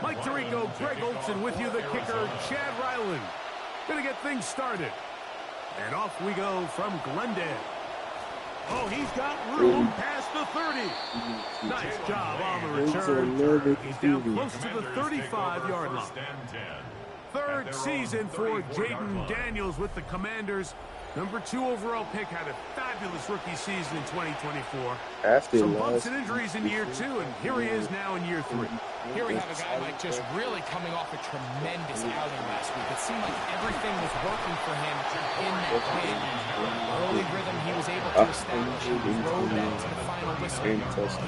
Mike Tirico, Greg Olson with you, the kicker, Chad Ryland. Gonna get things started. And off we go from Glendale. Oh, he's got room past the 30. Nice job on the return. He's down close to the 35-yard line. Third season for Jayden Daniels with the Commanders. Number 2 overall pick, had a fabulous rookie season in 2024. Some bumps and injuries in year 2, and here he is now in year 3. Here we have a guy, Mike, just really coming off a tremendous outing last week. It seemed like everything was working for him in that win. Early rhythm he was able to establish. He rode that to the final whistle. He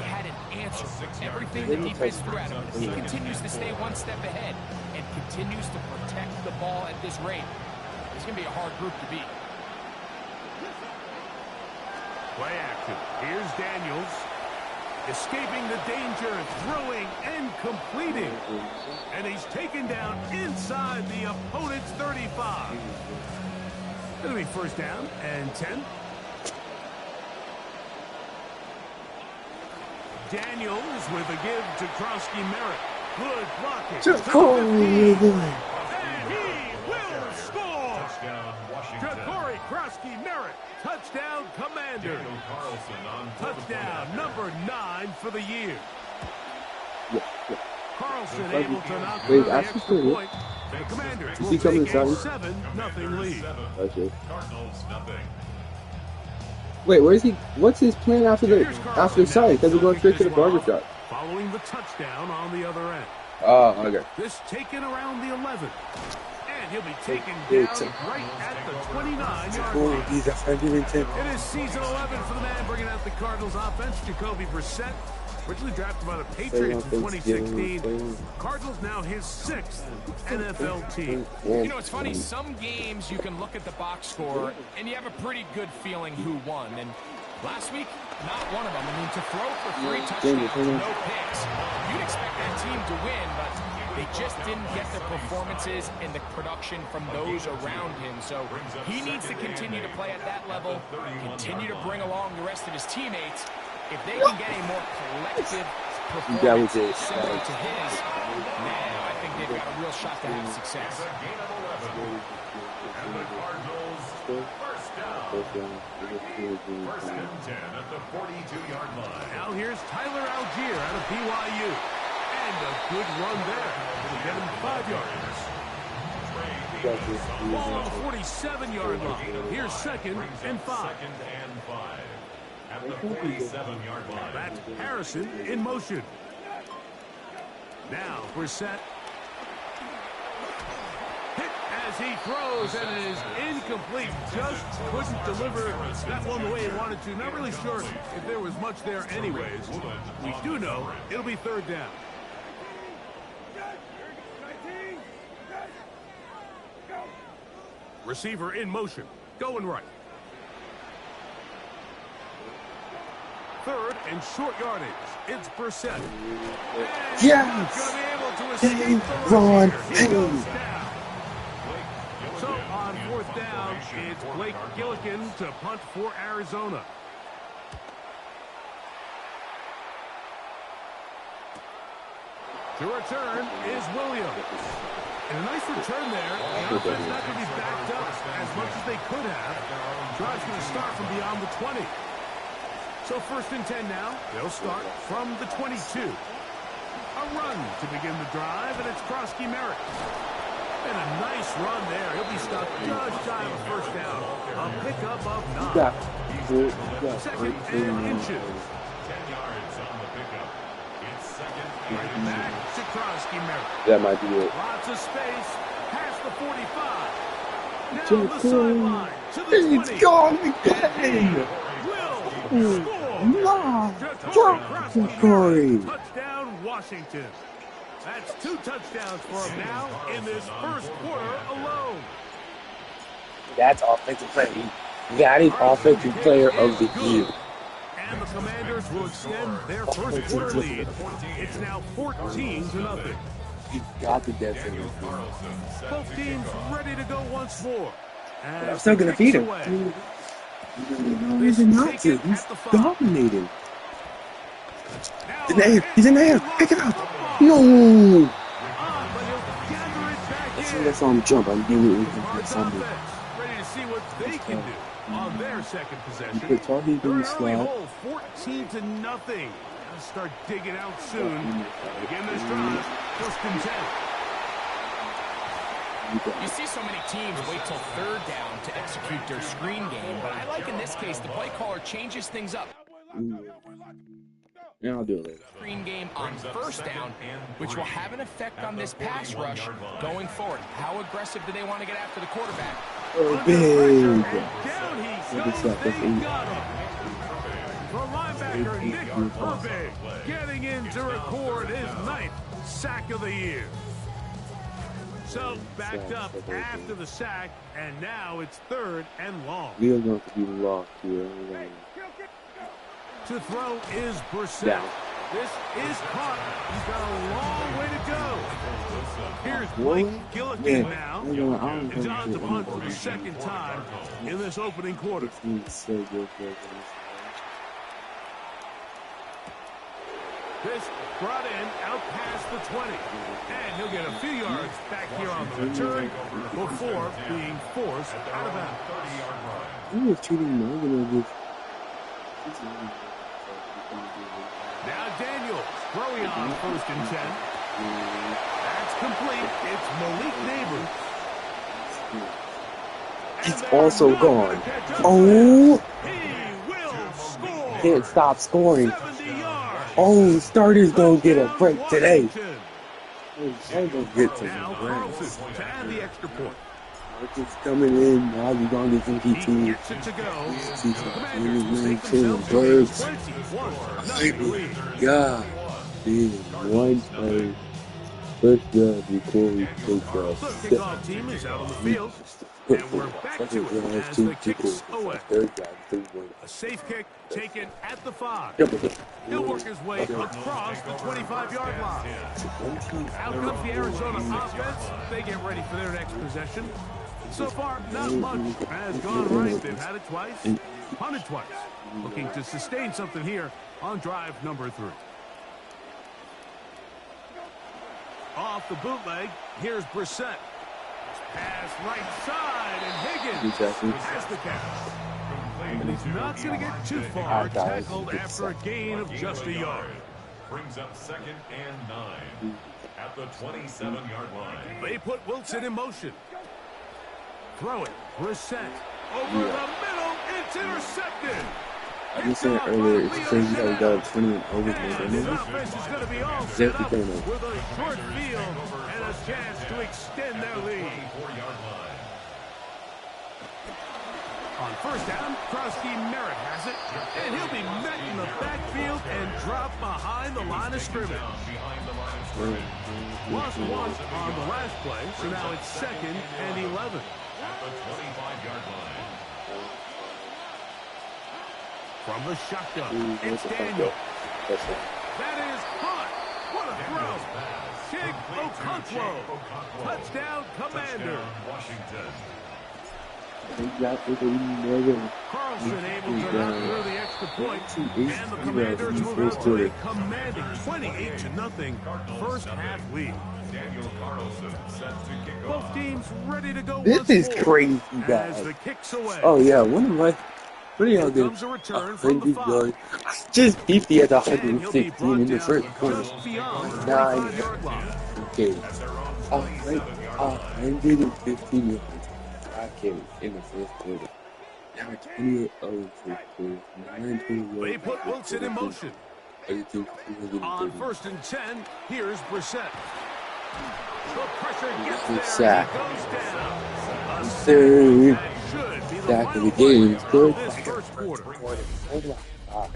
had an answer. Everything the defense threw at him. He continues to stay one step ahead and continues to protect the ball at this rate. It's going to be a hard group to beat. Play action. Here's Daniels. Escaping the danger, throwing and completing. And he's taken down inside the opponent's 35. It'll be first down and 10. Daniels with a give to Krosky Merritt. Good blocking. And he will score. Ja'Cory Krosky Merritt. Touchdown, Commander. Touchdown, number 9 for the year. Carlson able to knock down the extra point. The Commanders will take a 7-0 lead. Wait, where is he? What's his plan after the sign? Because we're going straight to the barbershop. Following the touchdown on the other end. Oh, okay. This taken around the 11. And he'll be taken down right at the 29-yard line. It is season 11 for the man bringing out the Cardinals offense, Jacoby Brissett. Originally drafted by the Patriots in 2016. Cardinals now his 6th NFL team. You know, it's funny. Some games you can look at the box score and you have a pretty good feeling who won. And last week, not one of them. I mean, to throw for 3 touchdowns, no picks, you'd expect that team to win, but they just didn't get the performances and the production from those around him. So he needs to continue to play at that level, continue to bring along the rest of his teammates. If they can get a more collective performance similar to his, now I think they've got a real shot to have success. And the Cardinals first and 10 at the 42-yard line. Now here's Tyler Algier out of BYU. And a good run there. It'll get him 5 yards. Ball on the 47-yard line. Here's 2nd and 5. At the 47-yard line. That's Harrison in motion. Now Brissett. Hit as he throws, and it is incomplete. Just couldn't deliver that one the way he wanted to. Not really sure if there was much there anyways. We do know it'll be 3rd down. Receiver in motion. Going right. 3rd and short yardage. It's Brissett. Yes! Ron. So on 4th down, it's Blake Gillikin to punt for Arizona. To return is Williams. And a nice return there. The offense not going to be backed up as much as they could have. Drive's going to start from beyond the 20. So 1st and 10 now. They'll start from the 22. A run to begin the drive, and it's Krosky Merritt. And a nice run there. He'll be stopped just shy of a 1st down. A pickup of 9. 2nd and inches. 10 yards on the pickup. It's 2nd. Right back to Krosky Merritt. That might be it. Lots of space. Past the 45. Down the sideline to the 20. It's gone again. Touchdown, Washington. That's 2 touchdowns for him now in this 1st quarter alone. That's offensive play. That is offensive player of the year. And the Commanders will extend their 1st quarter lead. It's now 14-0. You got the death in Both teams ready to go once more. But I'm still going to feed him. He's a Nazi. He's dominating. He's in there. Pick it up. No. soon as I saw him jump, I knew it was going to be something. Ready to see what they can do on their second possession. They're in the slot. 14-0. They'll start digging out soon. Again, this drive, 1st and 10. You see so many teams wait till 3rd down to execute their screen game, but I like in this case the play caller changes things up. Yeah, I'll do it later. Screen game on 1st down, which will have an effect on this pass rush going forward. How aggressive do they want to get after the quarterback? Oh, big. Down he goes. They got him. The linebacker, Nick Herbig, getting in to record his 9th sack of the year. So, backed up after the sack, and now it's 3rd and long. We are going to be locked here. To throw is Brissett. Down. This is caught. He's got a long way to go. Here's Blake Gillikin now. It's on to punt for the 2nd time in this opening quarter. This brought in out past the 20. And he'll get a few yards back here on the return before being forced out of bounds. He was treating Morgan as Now Daniels throwing on 1st and 10. That's complete. It's Malik Neighbors. He's also gone. Oh! He will score. Can't stop scoring. 70 yards. Oh, starter's gonna get a break today. I'm gonna get some Now breaks. Carlson to add the extra point. Marcus coming in. Now we're gonna get some He PT. gets it to go. See some Commanders will take team themselves to a birds. 21-0 lead. God, dude, one play. First down before we take The a step. kickoff team is out on the field. And we're back to it as the kick's away. Third down, 3 A safe kick taken at the 5. Yep. He'll work his way across the 25-yard line. Out comes the Arizona offense. They get ready for their next possession. So far, not much has gone right. They've had it twice, punted twice. Looking to sustain something here on drive number 3. Off the bootleg, here's Brissett. Pass right side, and Higgins has the catch. And he's not going to get too far. Tackled after a gain of just a yard. Brings up 2nd and 9 at the 27-yard line. They put Wilson in motion. Throw it. Brissett. Over the middle. It's intercepted. I just said earlier, it's crazy that we got a 20 over And this offense is going to be all set up with a short field and a chance to extend their lead. On 1st down, Krusty Merritt has it, and he'll be met in the backfield and dropped behind the line of scrimmage. Lost 1 on the last play, so now it's 2nd and 11. At the 25-yard line. From the shotgun, it's Daniel. That is caught. What a throw. Chig Okonkwo. Touchdown, Commander. Washington. Carlson able to knock through the extra point, and the Commanders move out to a commanding 28-0 first half lead. Daniel Carlson set to kick off. Both teams ready to go. This is crazy, as guys. the kicks away. Oh, yeah, what am I? What are y'all Here doing? comes a return from the 5. Yards. Just 50 at And he'll be 115 brought in the down first quarter. just beyond the 9. 25-yard line. Okay. 115 yards. I carried in the first quarter. Now 28 over first quarter. 9 They put Wilson in motion. On 1st and 10, here's Brissett. The pressure gets there. Sack. He goes down. A Third that should be the sack of final the game. play Third of this first quarter.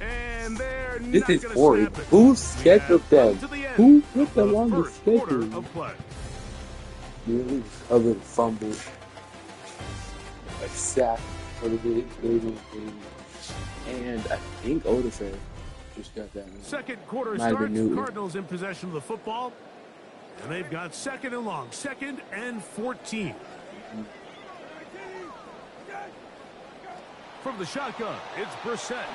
And they're This not is gonna horrid. snap it. Who scheduled them? To the end Who put them of on the first quarter schedule? of play. Nearly covered fumble. A sack for the game. And I think Odafe just got that one. Second quarter Might have starts. been Newton. Cardinals in possession of the football. And they've got 2nd and long. 2nd and 14. From the shotgun, it's Brissett.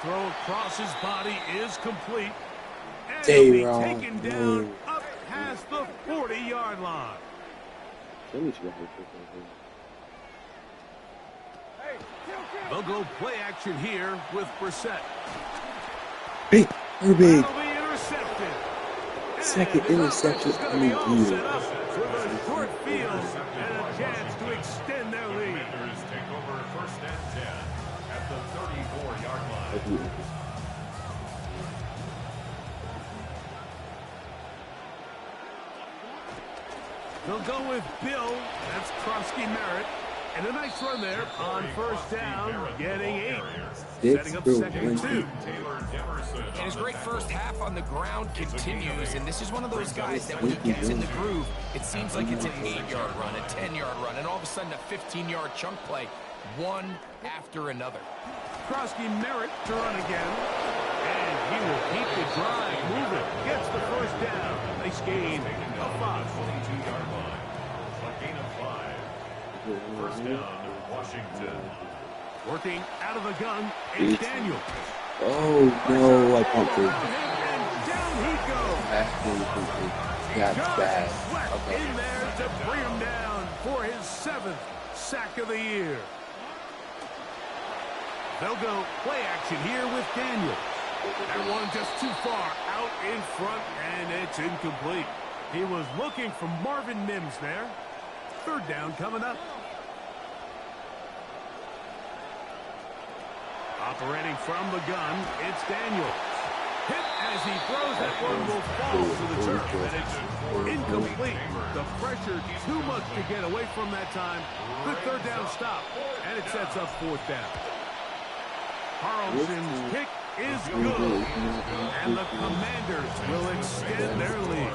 Throw across his body is complete. And Stay he'll be wrong. taken down up past the 40-yard line. They'll go play action here with Brissett. Big, we're big. That'll be intercepted. Second And interception is going to in be the all year. set up with a short field and a chance to extend their lead. Commanders take over first and 10 at the 34-yard line. They'll go with Bill. That's Krosky Merritt. And a nice run there on first down, getting 8. Setting up second and 2. And his great first half on the ground continues, and this is one of those guys that when he gets in the groove, it seems like it's an 8-yard run, a 10-yard run, and all of a sudden a 15-yard chunk play, one after another. Krosky Merritt to run again. And he will keep the drive moving. Gets the first down. Nice gain of 5. 22-yard line. A gain of 5. First down, Washington. Working out of the gun is Daniel. Oh, no, I pumped it. And down he goes. That's bad. Sweat Okay. in there to bring him down for his 7th sack of the year. They'll go play action here with Daniel. That one just too far out in front, and it's incomplete. He was looking for Marvin Mims there. Third down coming up. Operating from the gun, it's Daniels. Hit as he throws, that one will fall to the turf, and it's incomplete. The pressure too much to get away from that time. Good third down stop, and it sets up fourth down. Carlson's kick is good, and the Commanders will extend their lead.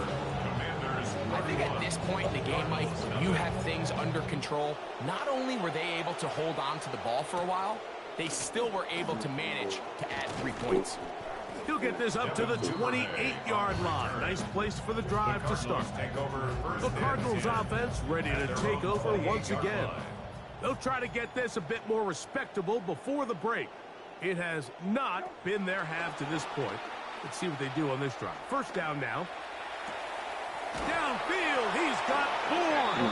I think at this point in the game, Mike, when you have things under control, not only were they able to hold on to the ball for a while, they still were able to manage to add 3 points. He'll get this up to the 28-yard line. Nice place for the drive to start. The Cardinals offense ready to take over once again. They'll try to get this a bit more respectable before the break. It has not been their half to this point. Let's see what they do on this drive. First down now. Downfield, he's got Bourne.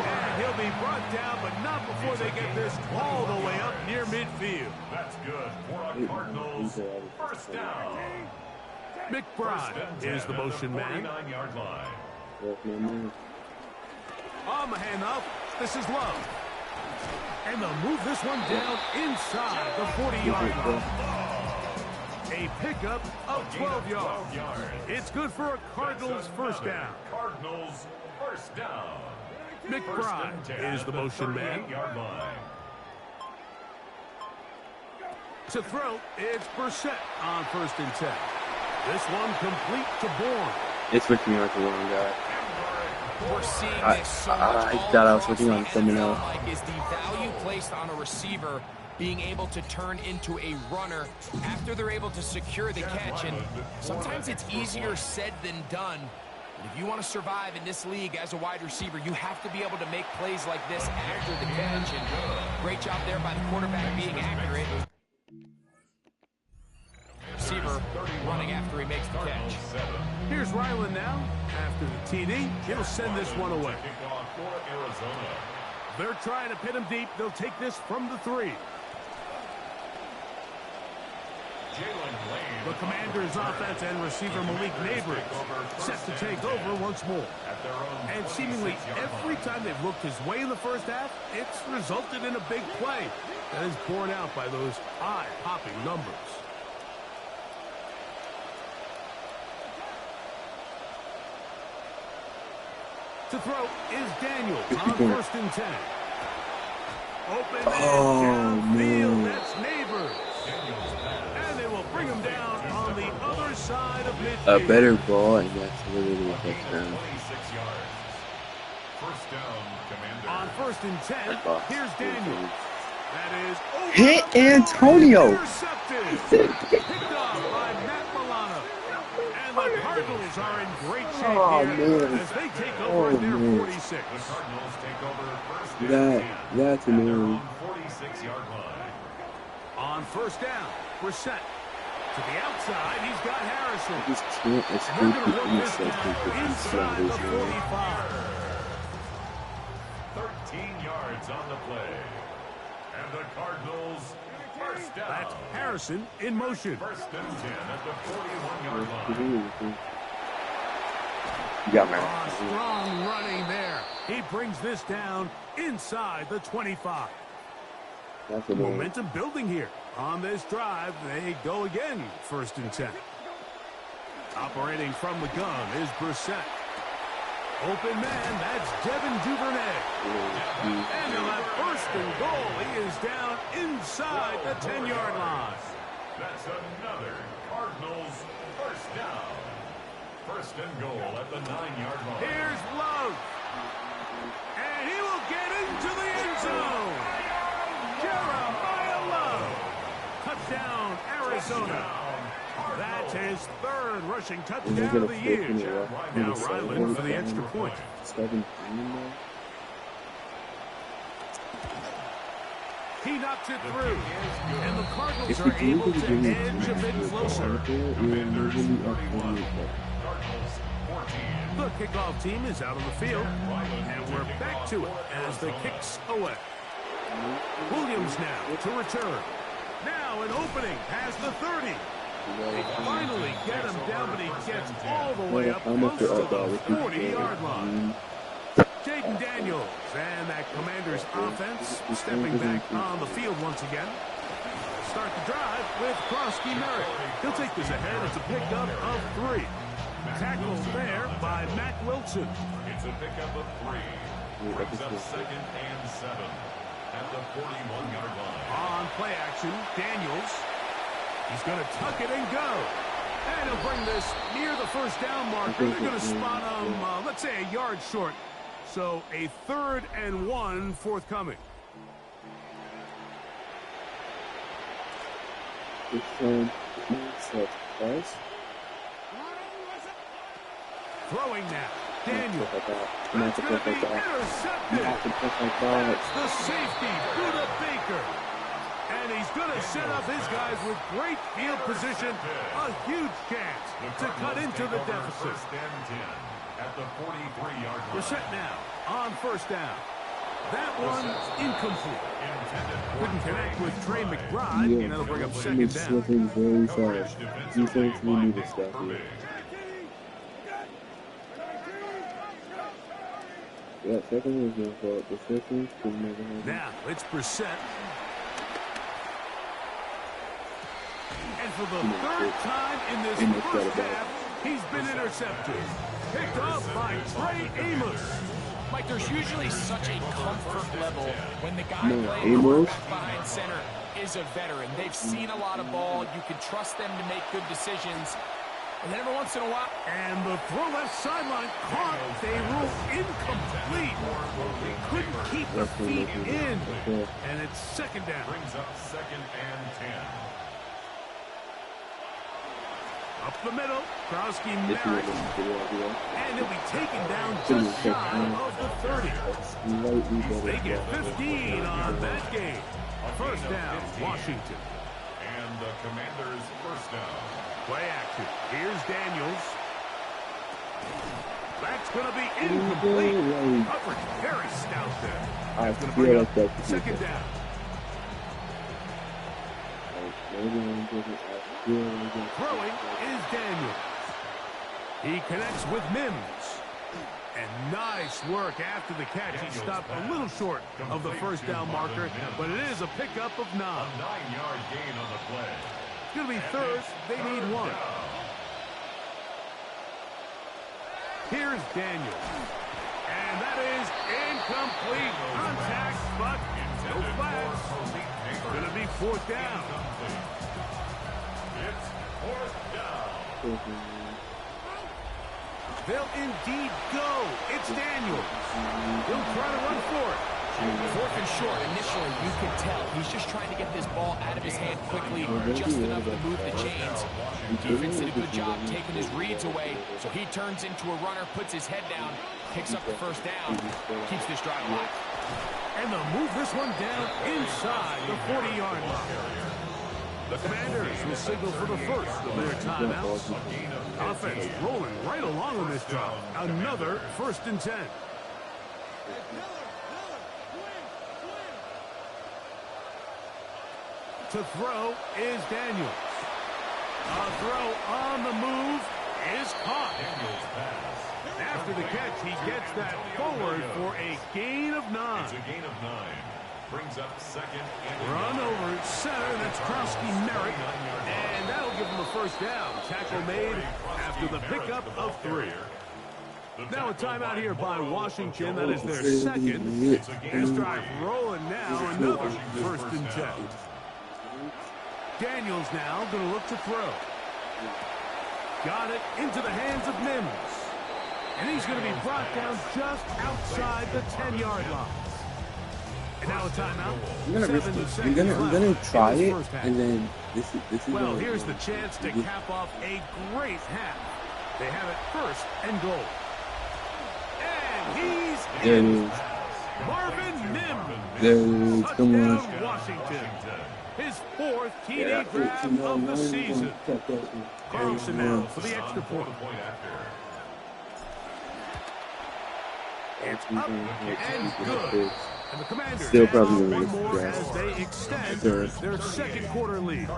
And he'll be brought down, but not before they get this all the way up near midfield. That's good for a Cardinals first down. McBride is the motion man. 49-yard line. On the handoff, this is Love. And they'll move this one down inside the 40-yard line. A pickup of 12 yards. It's good for a Cardinals first down. Cardinals first down. McBride is the motion man. To throw, it's Brissett on first and 10. This one complete to Bourne. It's switching me on to the wrong guy. We're seeing this so much I all thought I was across switching on the someone NFL, else. Mike, is the value placed on a receiver being able to turn into a runner after they're able to secure the catch. And sometimes it's easier said than done. But if you want to survive in this league as a wide receiver, you have to be able to make plays like this after the catch. And great job there by the quarterback being accurate. Receiver running after he makes the catch. Here's Ryland now. After the TD, he'll send this one away. They're trying to pin him deep. They'll take this from the 3. The Commanders' offense and receiver Malik Neighbors set to take over once more. And seemingly every time they've looked his way in the first half, it's resulted in a big play that is borne out by those eye-popping numbers. To throw is Daniels on first and 10. Open downfield, that's Neighbors. And they will bring him down on the other side of midfield. A better ball, and that's literally a touchdown. First down, Commanders. On first and 10, here's Daniels. That is over Hit the middle, Antonio. intercepted. Picked off by Matt Milano. And the Cardinals are in great shape here as they take over at their 46. The Cardinals take over first and 10 That's annoying. at their own 46-yard line. On first down, Brissett to To the outside, he's got Harrison. I just can't And escape they're going the to work this insect down with these inside the sliders. 45. 13 yards on the play. And the Cardinals first down. That's Harrison in motion. First and 10 at the 41-yard line. You got me. Strong running there. He brings this down inside the 25. That's a little. Momentum building here. On this drive, they go again. First and 10. Operating from the gun is Brissett. Open man, that's Devin Duvernay. And he'll have first and goal. He is down inside the 10-yard line. That's another Cardinals first down. First and goal at the 9-yard line. Here's Love. And he will get into the end zone. Jeremiah Love. Touchdown, Arizona. That's his third rushing touchdown of the year. Now Ryland for the extra point. 17 now. He knocks it through. And the Cardinals If are we able do to the edge a bit closer. The kickoff team is out on the field. And we're back to it as the kicks away. Williams now to return. Now an opening past the 30. They finally get him down, but he gets all the way up close to the 40-yard line. Jaden Daniels and that Commanders offense stepping back on the field once again. Start the drive with Krosky Merritt. He'll take this ahead. It's a pickup of 3. Tackled there by Matt Wilson. It's a pickup of 3. Brings up second and 7 at the 41-yard line. On play action, Daniels. He's going to tuck it and go. And he'll bring this near the first down marker. They're going to spot him, let's say, a yard short. So a 3rd and 1 forthcoming. Throwing now. Daniel. That's going to be intercepted. That's the safety, Buda Baker. And he's going to set up his guys with great field position. A huge chance to cut into the deficit. First and 10 at the 43-yard line. We're set now on first down. That one's incomplete. Couldn't connect with Trey McBride, and that'll bring up second down. Very fast. Defense, we need to stop here. Yeah, second was my fault. The first one couldn't make it happen. Now, it's Brissett. And for the 3rd time in this first half, he's been intercepted. Picked off by Trey Amos. Mike, there's usually such a comfort level when the guy playing Amos quarterback behind center is a veteran. They've seen a lot of ball. You can trust them to make good decisions. And then every once in a while... And the throw left sideline caught. They rule incomplete. They couldn't keep the feet in. And it's second down. Brings up second and 10. Up the middle, Krosky Merritt. And he'll be taken down just shy of the 30. They get 15 on that game. First down, Washington. And the Commanders first down. Play action. Here's Daniels. That's going to be incomplete. Coverage very stout there. I Going to feel bring like up that's second down. Throwing is Daniels. He connects with Mims. And nice work after the catch. He stopped a little short of the first down marker, but it is a pickup of 9. A 9-yard gain on the play. It's going to be 3rd. They need 1. Here's Daniels. And that is incomplete. Contact, but no flags. It's going to be 4th down. It's 4th down. They'll indeed go. It's Daniels. He'll try to run for it. 4th and short. Initially, you can tell he's just trying to get this ball out of his hand quickly, just enough to move the chains. Defense did a good job taking his reads away, so he turns into a runner, puts his head down, picks up the first down, keeps this drive alive. And they'll move this one down inside the 40-yard line. The Commanders will signal for the first of their timeouts. Offense rolling right along on this drive. Another 1st and 10. To throw is Daniels. A throw on the move is caught. After the catch, he gets that forward for a gain of 9. It's a gain of 9. Brings up 2nd and Run over center, that's Krosky Merritt, and that'll give him a 1st down. Tackle made after the pickup of 3. Now a timeout here by Washington. That is their 2nd. This drive rolling now. Another 1st and 10. Daniels now going to look to throw. Got it into the hands of Mims. And he's going to be brought down just outside the 10-yard line. And now a timeout. I'm gonna try it, and then this is. Well, here's the chance to cap off a great half. They have it 1st and goal. And he's in. Marvin Mims. Touchdown, Washington. His 4th TD grab of the season. Carlson now for the extra point. It's up and good. And the Commanders still probably one going to more as they extend their 2nd quarter lead.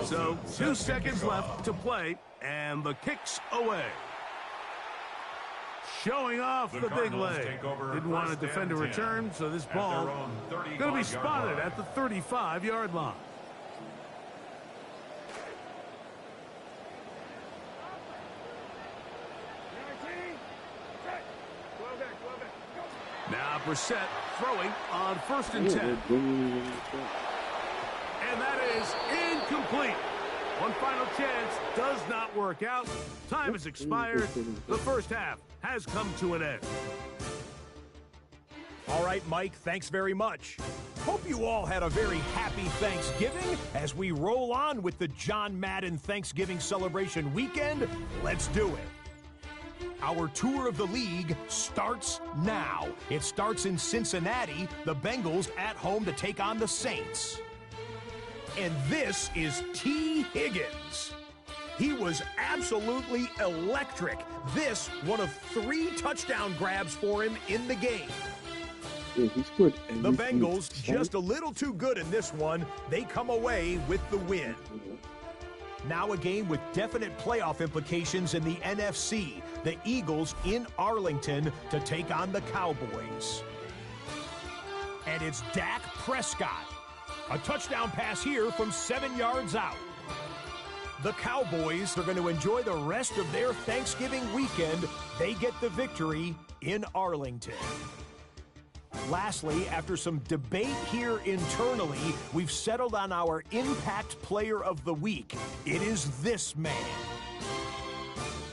So 2 seconds left to play, and the kick's away. Showing off the big leg. Didn't want to defend a return, so this ball going to be spotted at the 35-yard line. Now Brissett throwing on 1st and 10. And that is incomplete. One final chance does not work out. Time has expired. The 1st half has come to an end. All right, Mike, thanks very much. Hope you all had a very happy Thanksgiving as we roll on with the John Madden Thanksgiving celebration weekend. Let's do it. Our tour of the league starts now. It starts in Cincinnati, the Bengals at home to take on the Saints. And this is T. Higgins. He was absolutely electric. This, one of 3 touchdown grabs for him in the game. Yeah, he scored the Bengals, just a little too good in this one. They come away with the win. Now a game with definite playoff implications in the NFC. The Eagles in Arlington to take on the Cowboys. And it's Dak Prescott. A touchdown pass here from 7 yards out. The Cowboys are going to enjoy the rest of their Thanksgiving weekend. They get the victory in Arlington. Lastly, after some debate here internally, we've settled on our Impact Player of the Week. It is this man.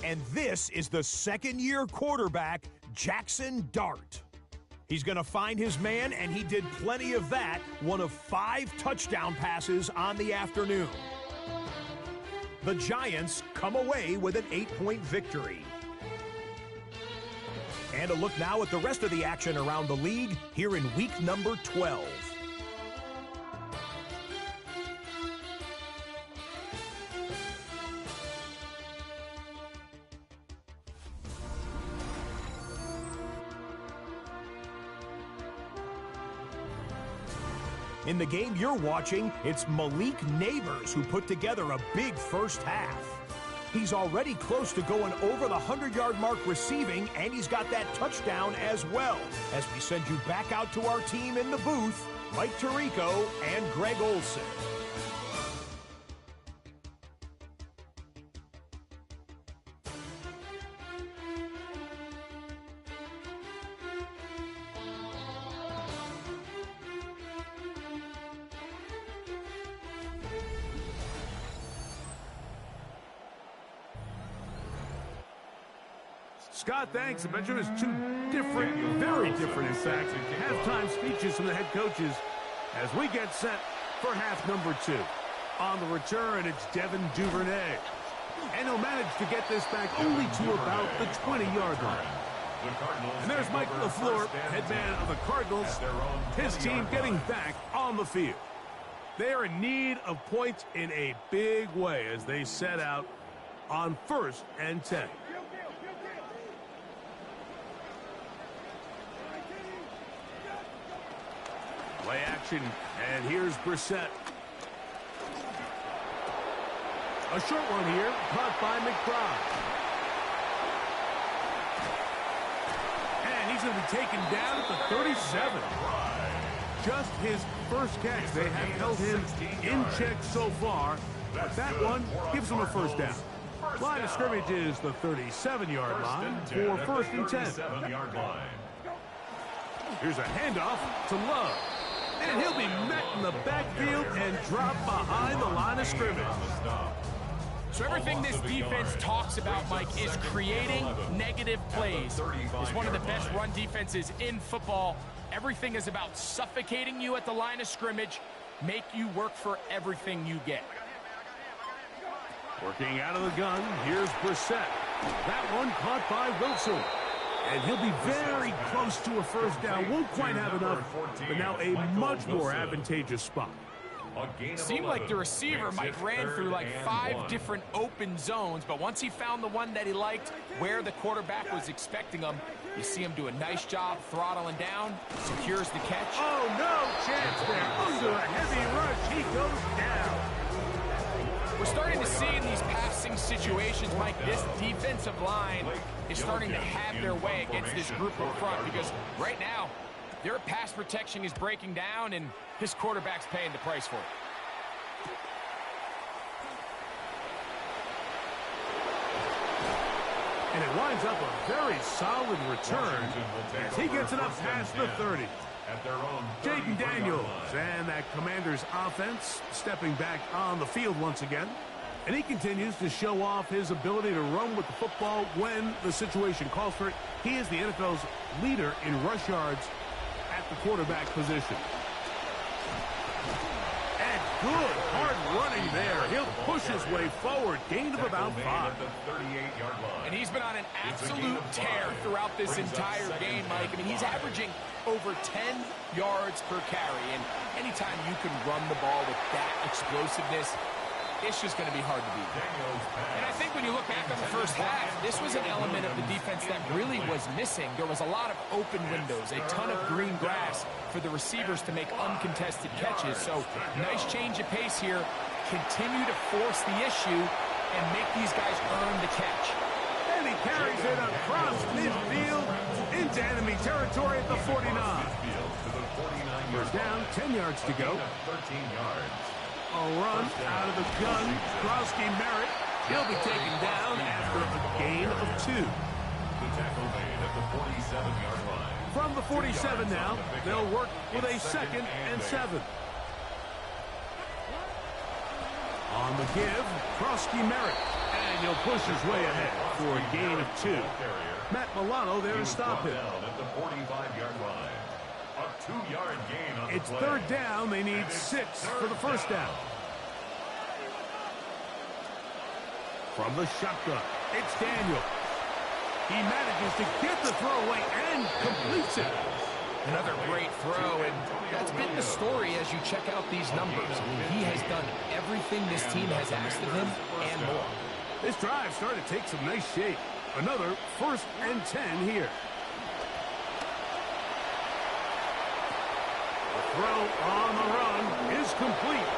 And this is the 2nd-year quarterback, Jackson Dart. He's going to find his man, and he did plenty of that. One of 5 touchdown passes on the afternoon. The Giants come away with an 8-point victory. And a look now at the rest of the action around the league here in week number 12. In the game you're watching, it's Malik Neighbors who put together a big first half. He's already close to going over the 100-yard mark receiving, and he's got that touchdown as well. As we send you back out to our team in the booth, Mike Tirico and Greg Olson. Scott, thanks. I bet you there's 2 different, very different, in fact, halftime speeches from the head coaches as we get set for half number 2. On the return, it's Devin Duvernay. And he'll manage to get this back only to about the 20-yard line. And there's Mike LaFleur, head man of the Cardinals. His team getting back on the field. They are in need of points in a big way as they set out on 1st and 10. Play action, and here's Brissett. A short one here, caught by McBride. And he's going to be taken down at the 37. Just his first catch. They have held him in check so far, but that one gives him a first down. Line of scrimmage is the 37-yard line for 1st and 10. Here's a handoff to Love. And he'll be met in the backfield and dropped behind the line of scrimmage. So everything this defense talks about, Mike, is creating negative plays. It's one of the best run defenses in football. Everything is about suffocating you at the line of scrimmage, make you work for everything you get. Working out of the gun, here's Brissett. That one caught by Wilson. And he'll be very close to a first down. Won't quite have enough, but now a much more advantageous spot. Seemed like the receiver, Mike, ran through like 5 different open zones, but once he found the one that he liked, where the quarterback was expecting him, you see him do a nice job throttling down, secures the catch. Oh, no chance there. Under a heavy rush, he goes down. We're starting to see in these passing situations, Mike, this defensive line is starting to have their way against this group up front because right now, their pass protection is breaking down, and his quarterback's paying the price for it. And it winds up a very solid return as he gets it up past the 30. Jaden Daniels and that Commanders offense stepping back on the field once again. And he continues to show off his ability to run with the football when the situation calls for it. He is the NFL's leader in rush yards at the quarterback position. And good hard running there. He'll push his way forward. Gain of about 5. And he's been on an absolute tear throughout this entire game, Mike. I mean, he's averaging over 10 yards per carry. And anytime you can run the ball with that explosiveness, it's just going to be hard to beat. And I think when you look back on the first half, this was an element of the defense that really was missing. There was a lot of open windows, a ton of green grass for the receivers to make uncontested catches. So nice change of pace here. Continue to force the issue and make these guys earn the catch. And he carries it across midfield into enemy territory at the 49. First down, 10 yards to go. 13 yards. A run out of the gun. Krosky Merritt. He'll be taken down after a gain of 2. The tackle made at the 47-yard line. From the 47 now, they'll work with a 2nd and 7. On the give, Krosky Merritt. And he'll push his way ahead for a gain of 2. Matt Milano there to stop him. At the 45-yard line. A 2-yard gain on It's the play. 3rd down. They need 6 for the first down. From the shotgun, it's Daniel. He manages to get the throw away and completes it. Another great throw, and that's been the story as you check out these numbers. I mean, he has done everything this team has asked of him and more. This drive started to take some nice shape. Another 1st and 10 here. The throw on the run is complete.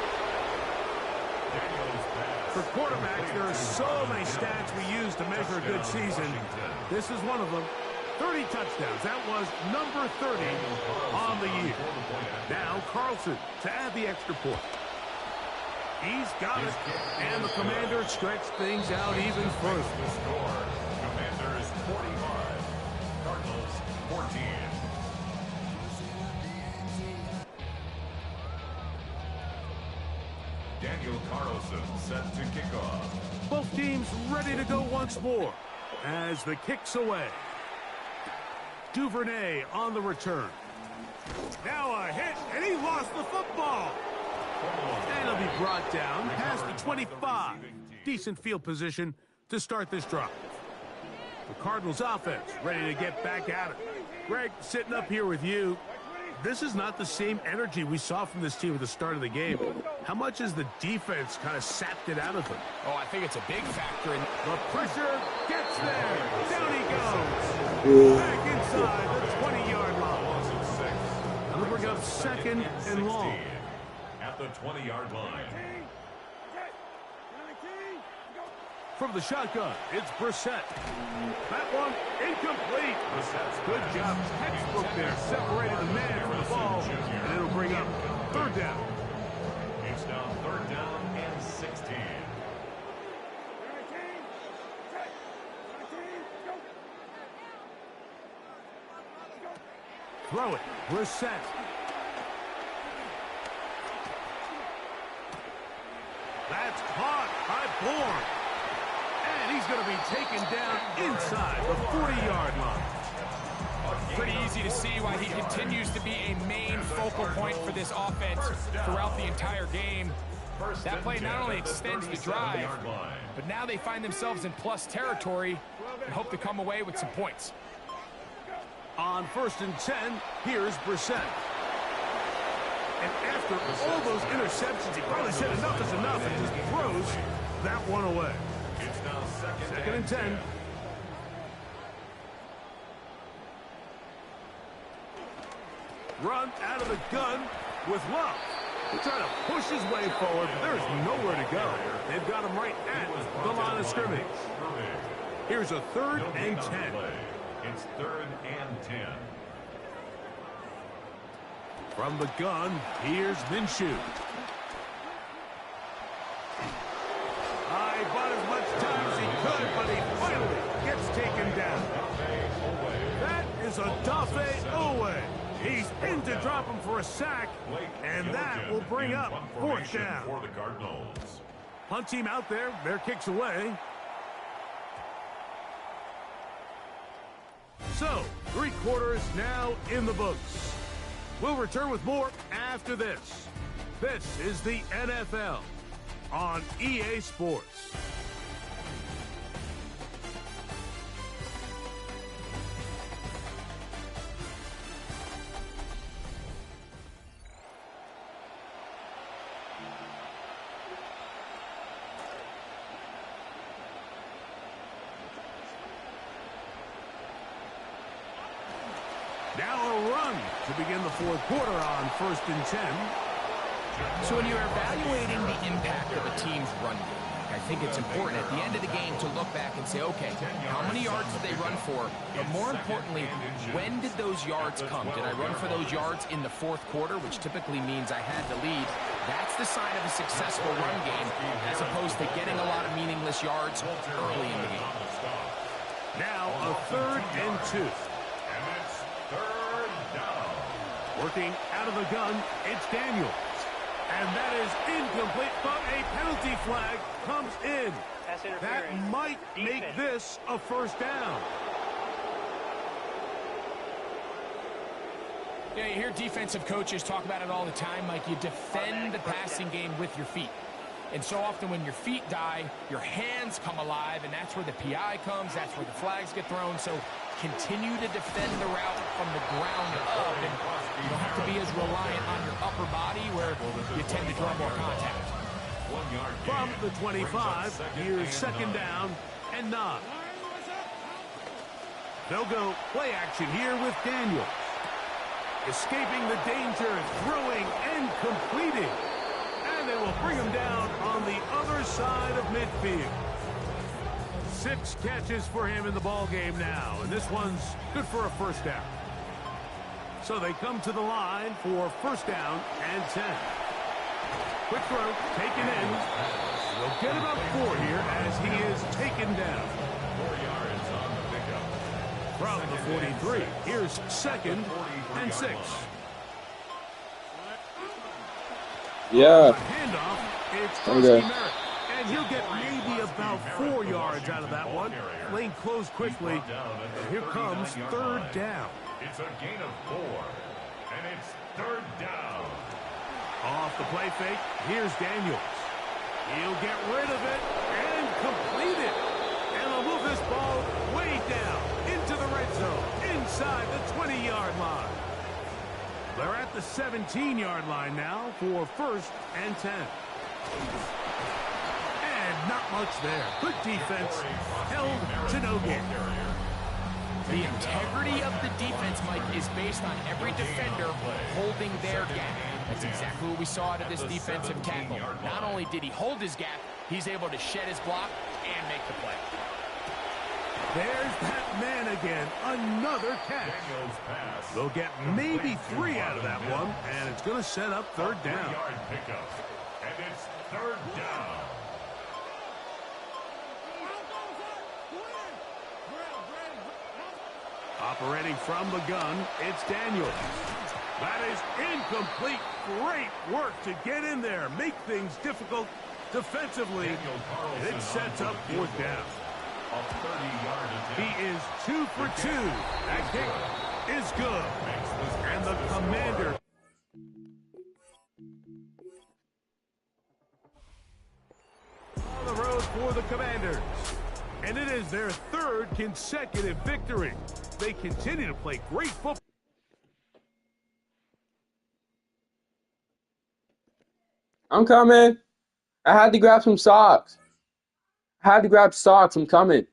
For quarterbacks, there are so many stats we use to measure a good season. This is one of them. 30 touchdowns. That was number 30 on the year. Now Carlson to add the extra point. He's got it. And the Commander stretched things out even further. Commanders 45. Cardinals 14. Daniel Carlson set to kick off. Both teams ready to go once more as the kick's away. Duvernay on the return. Now a hit, and he lost the football. And he'll be brought down past the 25. Decent field position to start this drive. The Cardinals offense ready to get back at it. Greg, sitting up here with you, this is not the same energy we saw from this team at the start of the game. How much has the defense kind of sapped it out of them? Oh, I think it's a big factor. The pressure gets there. Down he goes. Back inside the 20-yard line. That'll bring up second and long. At the 20-yard line. From the shotgun, it's Brissett. That one incomplete. Good job. Textbook there. Separated the man from the ball. And it'll bring up third down. It's now third down and 16. Throw it. Brissett. That's caught by Bourne. And he's going to be taken down inside the 40-yard line. Pretty easy to see why he continues to be a main focal point for this offense throughout the entire game. That play not only extends the drive, but now they find themselves in plus territory and hope to come away with some points. On 1st and 10, here's Brissett. And after all those interceptions, he probably said enough is enough and just throws that one away. It's now second and 10. Run out of the gun with Love. He's trying to push his way forward, but there's nowhere to go. They've got him right at the line of scrimmage. Here's a 3rd and 10. It's 3rd and 10. From the gun, here's Minshew. He bought as much time as he could, but he finally gets taken down. That is Odafe Oweh. He's in to drop him for a sack, and that will bring up 4th down. For the Cardinals. Punt team out there, their kicks away. So, 3 quarters now in the books. We'll return with more after this. This is the NFL on EA Sports. Now a run to begin the 4th quarter on 1st and 10. So when you're evaluating the impact of a team's run game, I think it's important at the end of the game to look back and say, okay, how many yards did they run for? But more importantly, when did those yards come? Did I run for those yards in the 4th quarter, which typically means I had the lead? That's the sign of a successful run game, as opposed to getting a lot of meaningless yards early in the game. Now a 3rd and 2. And it's 3rd down. Working out of the gun, it's Daniels. And that is incomplete, but a penalty flag comes in. That might make this a 1st down. Yeah, you hear defensive coaches talk about it all the time, Mike. You defend the passing game with your feet. And so often when your feet die, your hands come alive, and that's where the PI comes, that's where the flags get thrown. So continue to defend the route from the ground up, and you don't have to be as reliant on your upper body where you tend to draw more contact. From the 25, here's 2nd down and 9. They'll go play action here with Daniels. Escaping the danger, throwing and completing. And they will bring him down on the other side of midfield. 6 catches for him in the ball game now, and this one's good for a 1st down. So they come to the line for 1st down and 10. Quick throw, taken in. They'll get about 4 here as he is taken down. 4 yards on the pickup. From the 43, here's 2nd and 6. Yeah. Handoff, it's Kelsey Merritt. And he'll get maybe about 4 yards out of that one. Lane closed quickly. And here comes 3rd down. It's a gain of 4. And it's 3rd down. Off the play fake, here's Daniels. He'll get rid of it and complete it. And they'll move this ball way down into the red zone, inside the 20-yard line. They're at the 17-yard line now for 1st and 10. And not much there. Good defense, held to no gain. The integrity of the defense, Mike, is based on every defender holding their gap. That's exactly what we saw out of this defensive tackle. Not only did he hold his gap, he's able to shed his block and make the play. There's that man again. Another catch. They'll get maybe 3 out of that one, and it's going to set up 3rd down. And it's 3rd down. Operating from the gun, it's Daniels. That is incomplete. Great work to get in there, make things difficult defensively. And it sets up 4th down. He is 2 for 2. That kick is good. And the Commander on the road for the Commanders. And it is their 3rd consecutive victory. They continue to play great football. I'm coming. I had to grab some socks. I'm coming.